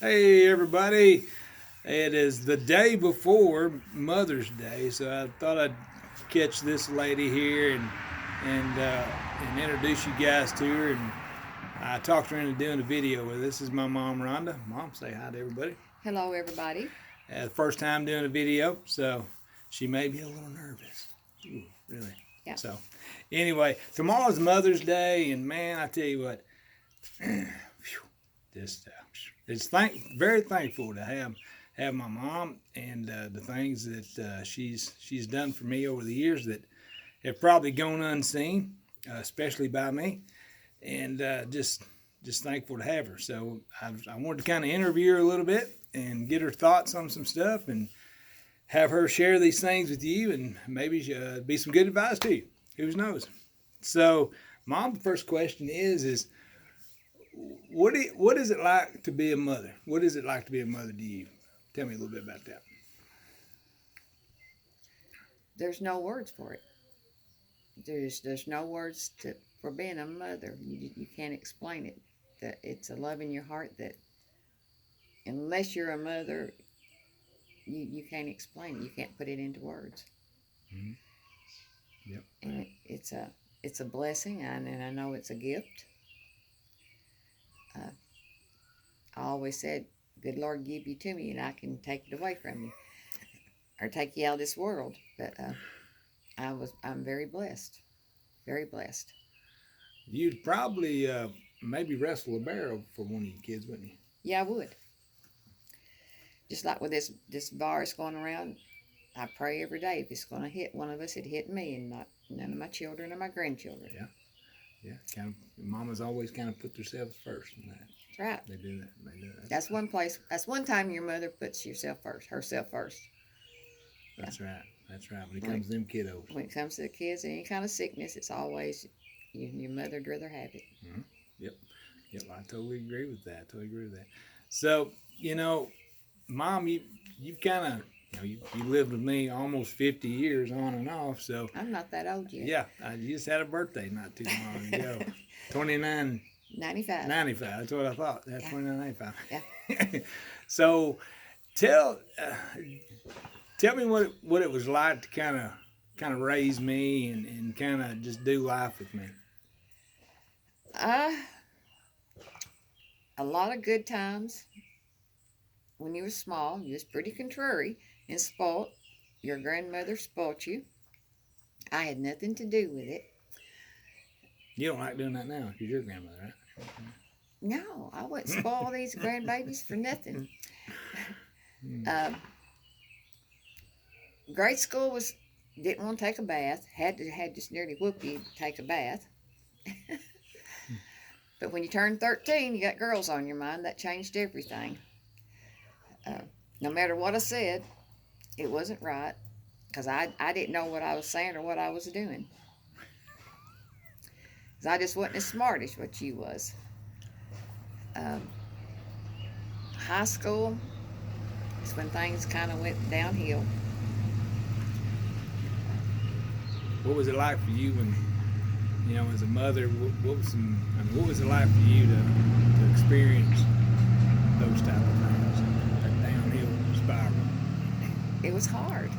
Hey everybody, it is the day before Mother's Day, so I thought I'd catch this lady here and introduce you guys to her. And I talked her into doing a video with us. This is my mom, Rhonda. Mom, say hi to everybody. Hello, everybody. First time doing a video, so she may be a little nervous. Ooh, really. Yeah. So, anyway, tomorrow's Mother's Day, and man, I tell you what, just it's very thankful to have my mom and the things that she's done for me over the years that have probably gone unseen, especially by me, and just thankful to have her. So I wanted to kind of interview her a little bit and get her thoughts on some stuff and have her share these things with you and maybe be some good advice to you. Who knows? So, Mom, the first question is what is it like to be a mother? What is it like to be a mother to you? Tell me a little bit about that. There's no words for it. There's no words for being a mother. You can't explain it. That it's a love in your heart that unless you're a mother, you can't explain it. You can't put it into words. Mm-hmm. Yep. And it's a blessing, and I know it's a gift. Uh, I always said, "Good Lord, give you to me, and I can take it away from you, or take you out of this world." But I'm very blessed, very blessed. You'd probably maybe wrestle a bear for one of your kids, wouldn't you? Yeah, I would. Just like with this virus going around, I pray every day if it's going to hit one of us, it hit me, and not none of my children or my grandchildren. Yeah, yeah. Kind of. Mamas always kind of put themselves first in that. That's right. They do that. They do that. That's one place. That's one time your mother puts herself first. That's right. That's right. When it When comes to them kiddos. when it comes to the kids, any kind of sickness, it's always your mother'd rather have it. Mm-hmm. Yep. Yep. I totally agree with that. Totally agree with that. So Mom, you've kind of you lived with me almost 50 years on and off. So I'm not that old yet. yeah, you just had a birthday not too long ago. 29. 95. 95. That's what I thought. That's Yeah. 29.95. Yeah. So tell tell me what it was like to kind of raise me and kind of just do life with me. Uh, a lot of good times when you were small. You was pretty contrary and spoilt. Your grandmother spoilt you. I had nothing to do with it. You don't like doing that now because you're your grandmother, right? No, I wouldn't spoil these grandbabies for nothing. Mm. Grade school was didn't want to take a bath. Had just nearly whoop you to take a bath. But when you turned 13, you got girls on your mind. That changed everything. Uh, no matter what I said, it wasn't right because I didn't know what I was saying or what I was doing. Because I just wasn't as smart as what you was. Um, High school is when things kind of went downhill. What was it like for you when, as a mother? What was it like for you to experience those type of things, that downhill spiral? It was hard.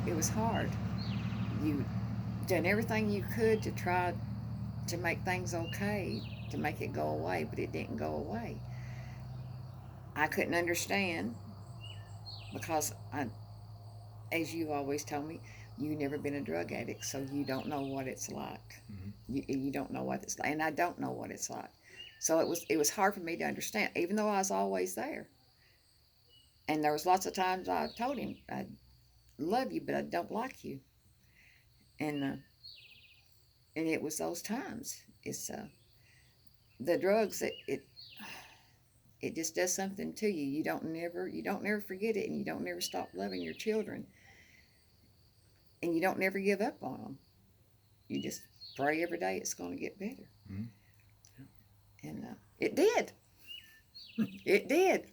It was hard. You done everything you could to try to make things okay, to make it go away, but it didn't go away. I couldn't understand because as you always told me, you never been a drug addict, so you don't know what it's like. Mm-hmm. You don't know what it's like, and I don't know what it's like. So it was hard for me to understand, even though I was always there. And there was lots of times I told him I love you, but I don't like you, and uh, and it was those times. It's the drugs. It just does something to you. You don't never forget it, and you don't never stop loving your children, and you don't never give up on them. You just pray every day it's going to get better, Mm-hmm. and it did. It did.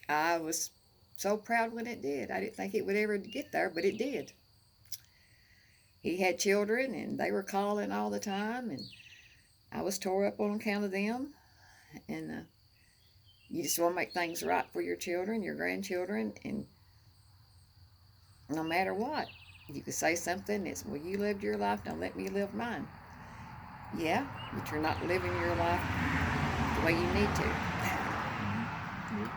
I was so proud when it did. I didn't think it would ever get there, but it did. He had children, and they were calling all the time, and I was tore up on account of them, and You just want to make things right for your children, your grandchildren, and no matter what, you could say something. It's, well, you lived your life, now let me live mine. Yeah, but you're not living your life the way you need to. Yep.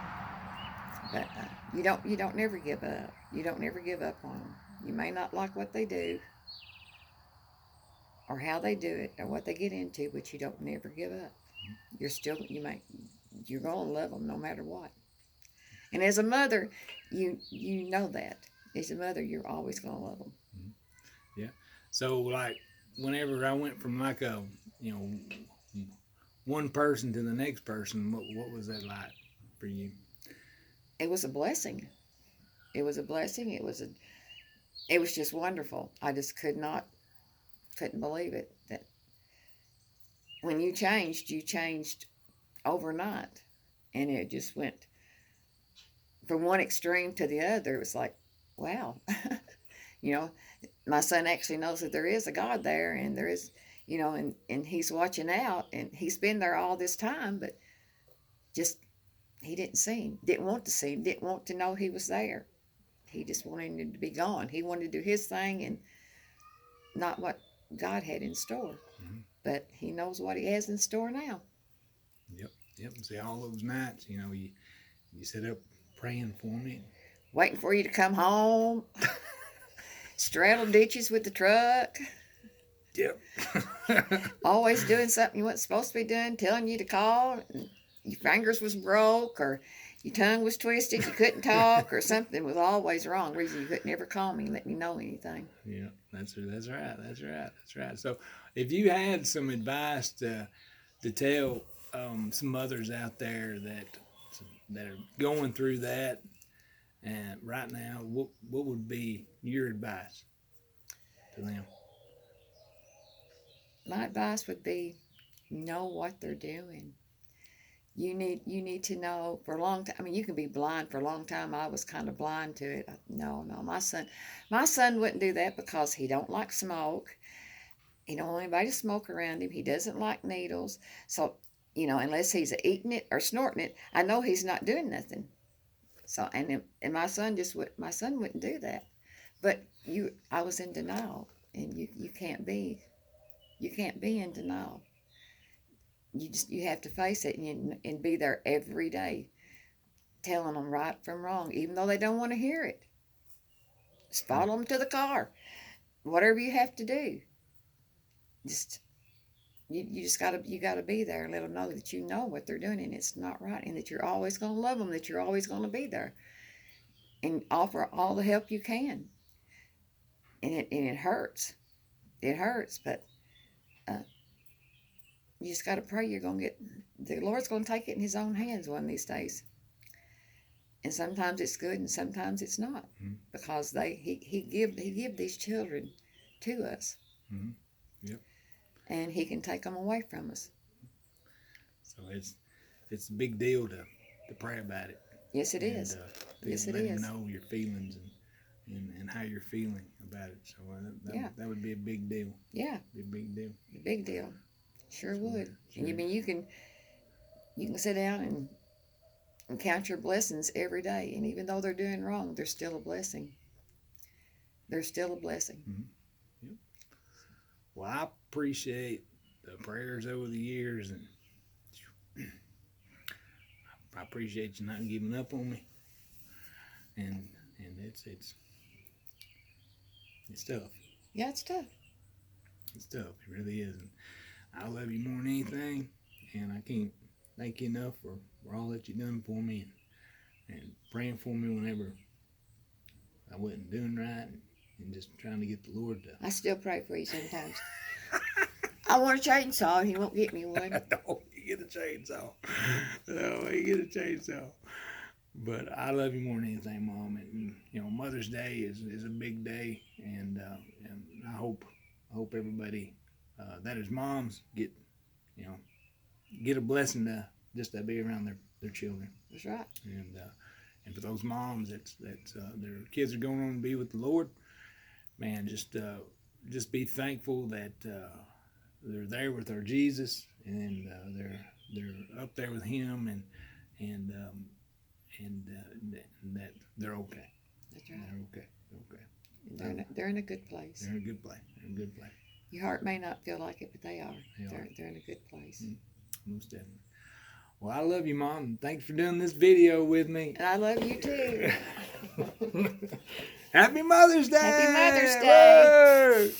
But you don't never give up. You don't never give up on them. You may not like what they do, or how they do it, or what they get into, but you don't never give up. You're gonna love them no matter what. And as a mother, you know that. As a mother, you're always gonna love them. Yeah. So like whenever I went from like a one person to the next person, what was that like for you? It was a blessing. It was a blessing. It was just wonderful. I just couldn't believe it that when you changed overnight, and it just went from one extreme to the other. It was like, wow, you know, my son actually knows that there is a God there, and there is, and he's watching out, and he's been there all this time, but just he didn't see him, didn't want to see him, didn't want to know he was there. He just wanted him to be gone. He wanted to do his thing and not what God had in store. Mm-hmm. But he knows what he has in store now. Yep. Yep. See, all those nights, you sit up praying for me. Waiting for you to come home, straddle ditches with the truck, Yep. always doing something you weren't supposed to be doing, telling you to call, and your fingers was broke, or your tongue was twisted, you couldn't talk, or something was always wrong. Reason you couldn't ever call me and let me know anything. Yeah, that's right. That's right. So, if you had some advice to tell some mothers out there that are going through that, and right now, what would be your advice to them? My advice would be know what they're doing. You need to know for a long time. I mean, you can be blind for a long time. I was kind of blind to it. No, my son wouldn't do that because he don't like smoke. He don't want anybody to smoke around him. He doesn't like needles. So, unless he's eating it or snorting it, I know he's not doing nothing. So, and my son wouldn't do that. But I was in denial, and you can't be in denial. You have to face it, and be there every day, telling them right from wrong, even though they don't want to hear it. Just follow them to the car, whatever you have to do. Just you gotta be there and let them know that you know what they're doing and it's not right, and that you're always gonna love them, that you're always gonna be there, and offer all the help you can. And it hurts. It hurts, but uh, you just got to pray the Lord's going to take it in his own hands one of these days. And sometimes it's good and sometimes it's not, Mm-hmm. because he give these children to us. Mm-hmm. Yep. And he can take them away from us. So it's a big deal to pray about it. Yes, it and, is. To Yes, it let is. them know your feelings and how you're feeling about it. So Yeah. that would be a big deal. Yeah, Be a big deal. big deal. Sure would. Sure. And you can sit down and count your blessings every day. And even though they're doing wrong, they're still a blessing. They're still a blessing. Mm-hmm. Yep. Well, I appreciate the prayers over the years, and I appreciate you not giving up on me. And it's tough. Yeah, it's tough. It's tough. It really is. And I love you more than anything, and I can't thank you enough for all that you've done for me, and praying for me whenever I wasn't doing right, and just trying to get the Lord to. I still pray for you sometimes. I want a chainsaw, and he won't get me one. No, you get a chainsaw. No, you get a chainsaw. But I love you more than anything, Mom. And Mother's Day is a big day, and I hope everybody that is moms get a blessing to just to be around their children. That's right. And for those moms that their kids are going on to be with the Lord, man, just be thankful that they're there with our Jesus, and they're up there with Him, and that they're okay. That's right. They're okay. Okay. They're in a good place. They're in a good place. They're in a good place. Your heart may not feel like it, but they are. They are. They're in a good place. Most definitely. Well, I love you, Mom. And thanks for doing this video with me. And I love you too. Happy Mother's Day! Happy Mother's Day! Woo!